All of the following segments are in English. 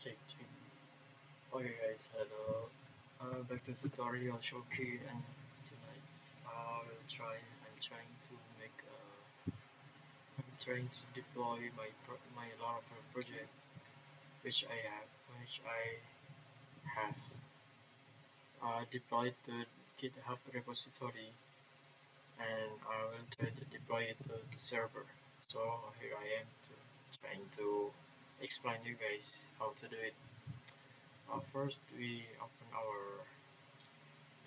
Check. Okay guys, hello. Back to tutorial Shoki, and tonight I'm trying to make I'm trying to deploy my Laravel project, which I have deployed to GitHub repository, and I will try to deploy it to the server. So here I am trying to explain you guys how to do it. First, we open our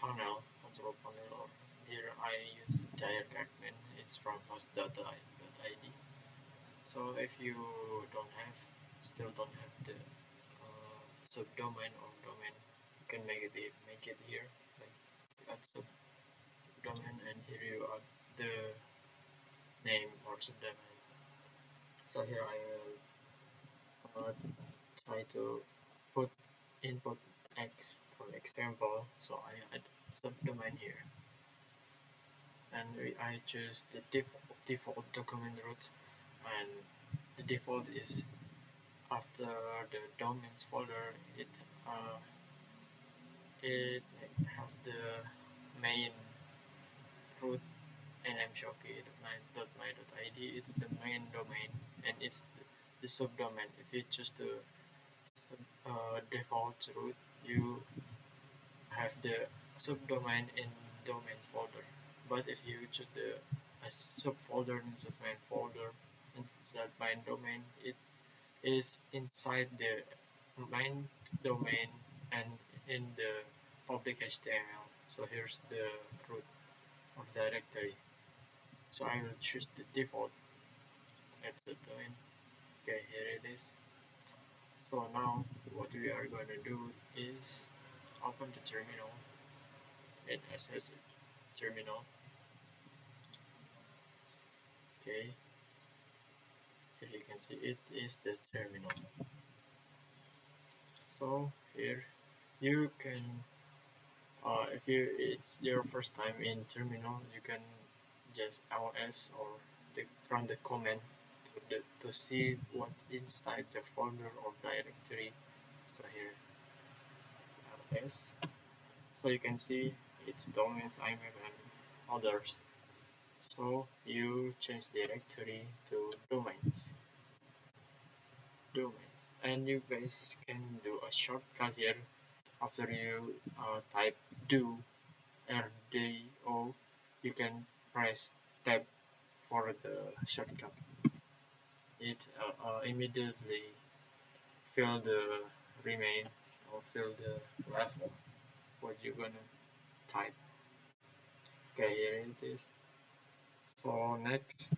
control panel, or here I use direct admin. It's from host.id. So if you still don't have the subdomain or domain, you can make it here. Like add subdomain, and here you add the name or subdomain. So here I will try to put input X for example. So I add subdomain here, and I choose the default document root, and the default is after the domains folder. Uh, it has the main root nmshoki.my.id. It's the main domain, and it's the subdomain. If you choose the default root, you have the subdomain in domains folder. But if you choose the subfolder in the main folder inside main domain, it is inside the main domain and in the public HTML. So here's the root of directory. So I will choose the default at the domain. Okay, here it is. So now what we are going to do is open the terminal and access it. Terminal. Okay, here you can see it is the terminal. So here you can if it's your first time in terminal, you can just ls or run the command to see what inside the folder or directory. So here ls, so you can see its domains, IMAP, and others. So you change directory to domains, and you guys can do a shortcut here. After you type do RDO, you can press tab for the shortcut. It immediately fill the remain or fill the level what you're gonna type. Okay, here it is. So next,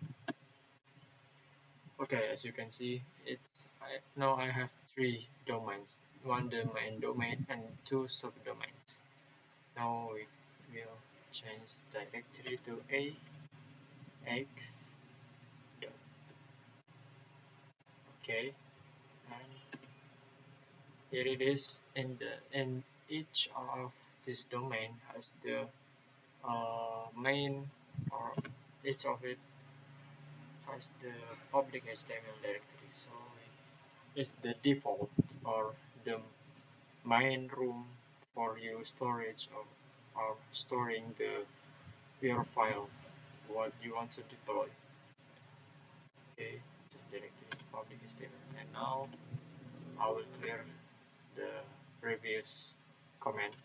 okay, as you can see, now I have three domains, one the main domain and two subdomains. Now we will change directory to ax. Okay, and here it is. In each of this domain has the main, or each of it has the public HTML directory. So it's the default or the main room for your storage or storing your file what you want to deploy. Okay, just directory public HTML, and now I will clear the previous comment.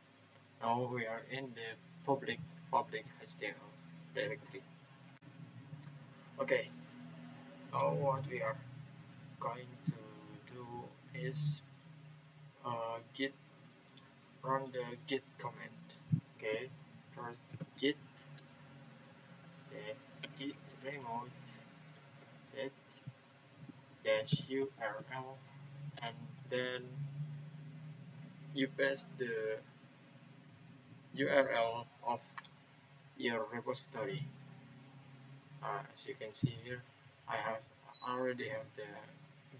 Now we are in the public HTML directory. Okay, now what we are going to do is git run the git command. Okay, first git set git remote set dash url, and then you paste the URL of your repository. As you can see here, I already have the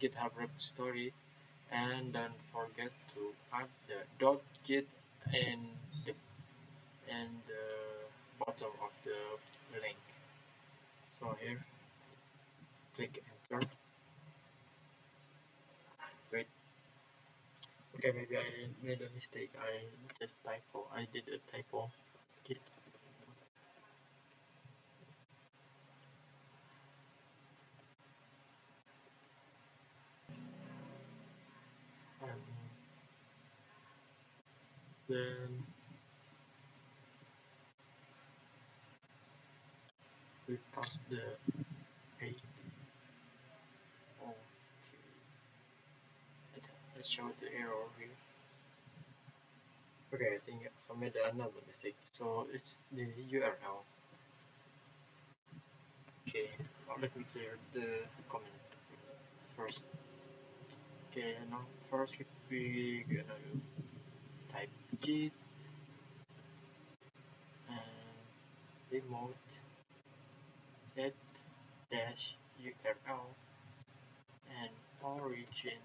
GitHub repository, and don't forget to add the .git in the bottom of the link. So here, click enter. Wait, Okay, maybe I made a mistake. I did a typo. Okay. And then we pass the page. Okay. Let's show the error here. Okay, I think I made another mistake. So it's the URL. Okay, let me clear the comment first. Okay, now first we gonna type git and remote set dash URL and origin,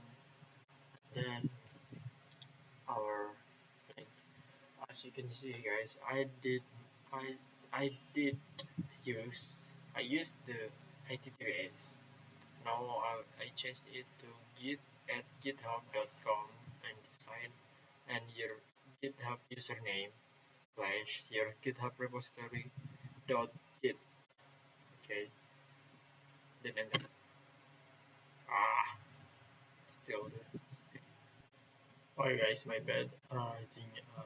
then our link. As you can see, guys, I I did use I used the HTTPS. Now I changed it to git at github.com and sign and your GitHub username slash your GitHub repository dot git. Okay, then enter. Ah, still the. Sorry guys, my bad. I think I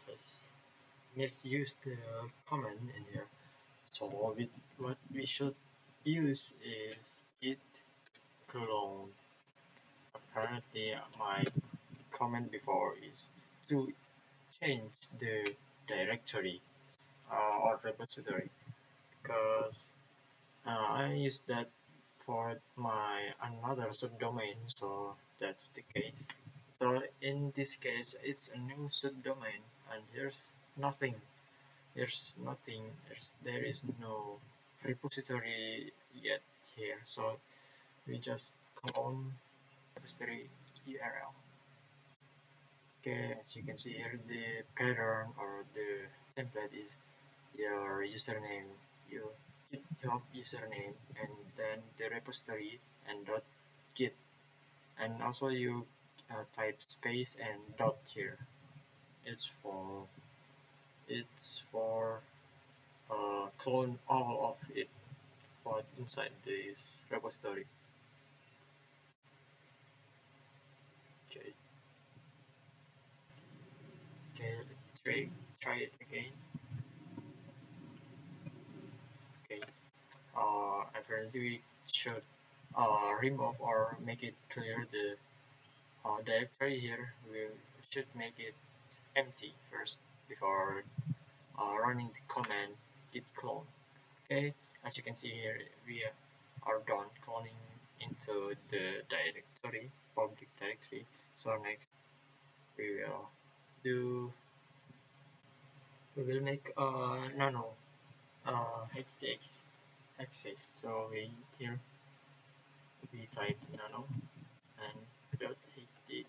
just misused the command in here. So what we should use is git clone. Apparently, my comment before is to change the directory or repository because I use that for my another subdomain, so that's the case. So in this case, it's a new subdomain, and nothing. There is no repository yet here. So we just clone repository URL. Okay, as you can see here, the pattern or the template is your username, your GitHub username, and then the repository and dot git, and also you type space and dot here. It's for clone all of it for inside this repository. Okay, okay, let's try it again. Okay, apparently we should remove or make it clear the directory here. We should make it empty first before running the command git clone. Okay, as you can see here, we are done cloning into the directory, public directory. So next we will do we will make nano htaccess access. So we here we type nano and dot htaccess.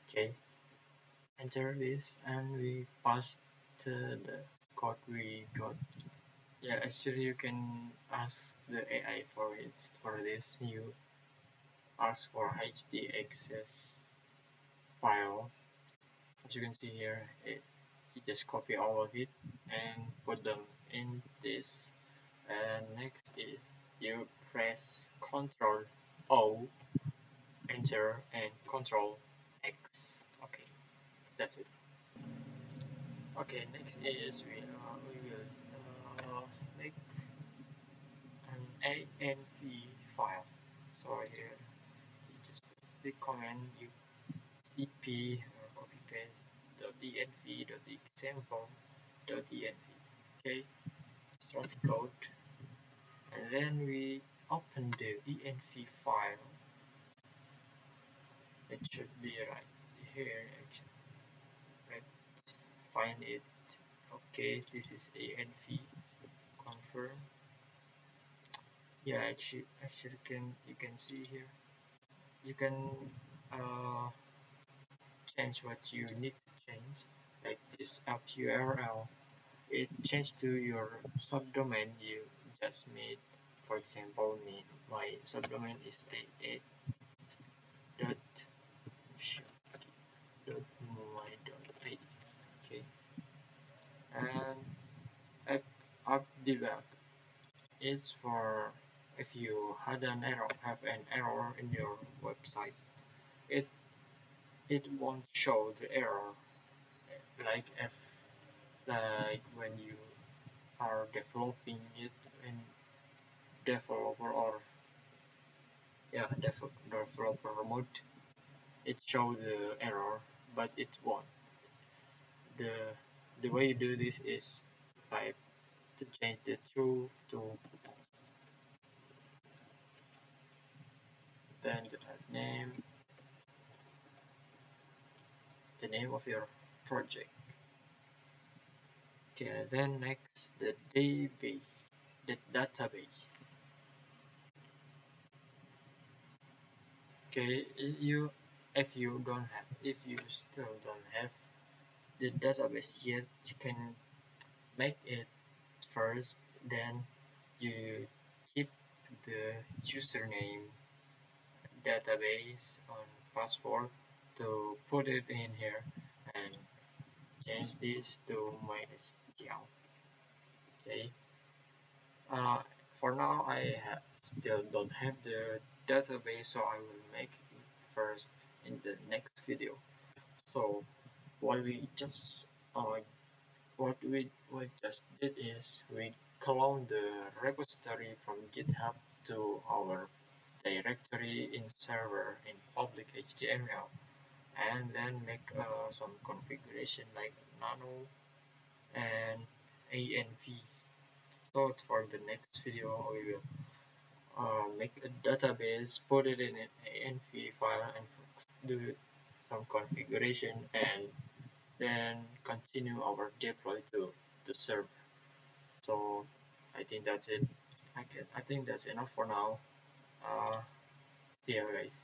Okay, enter this and we paste the code we got. Yeah, actually you can ask the AI for it. For this, you ask for htaccess file. As you can see here, you just copy all of it and put them in this. And next is you press Ctrl O, enter, and Ctrl X. Okay, that's it. Okay, next is we will make an ANV file. So here you just put the command you cp or copy paste .env.example.env. Okay, start the code, and then we open the env file. It should be right here. Actually, let's find it. Okay, this is env. Confirm. Yeah, actually can you can see here. You can uh, change what you need to change, like this app URL. It changed to your subdomain you just made for example, my subdomain is a dot dot my dot id. Okay, and app, app debug is for if you had an error, have an error in your website. It it won't show the error like if like when you are developing it in developer or yeah developer mode. It shows the error, but it won't. The the way you do this is type to change the true to then the name of your project. Okay, then next the DB, the database. Okay, if you still don't have the database yet, you can make it first. Then you keep the username database on password to put it in here and change this to MySQL. Okay. Uh, for now, still don't have the database, so I will make it first in the next video. So what we just uh, what we just did is we clone the repository from GitHub to our directory in server in public HTML, and then make some configuration like nano and ANV. So for the next video, we will make a database, put it in an ANV file, and do some configuration, and then continue our deploy to the server. So I think that's it. I think that's enough for now. See you guys.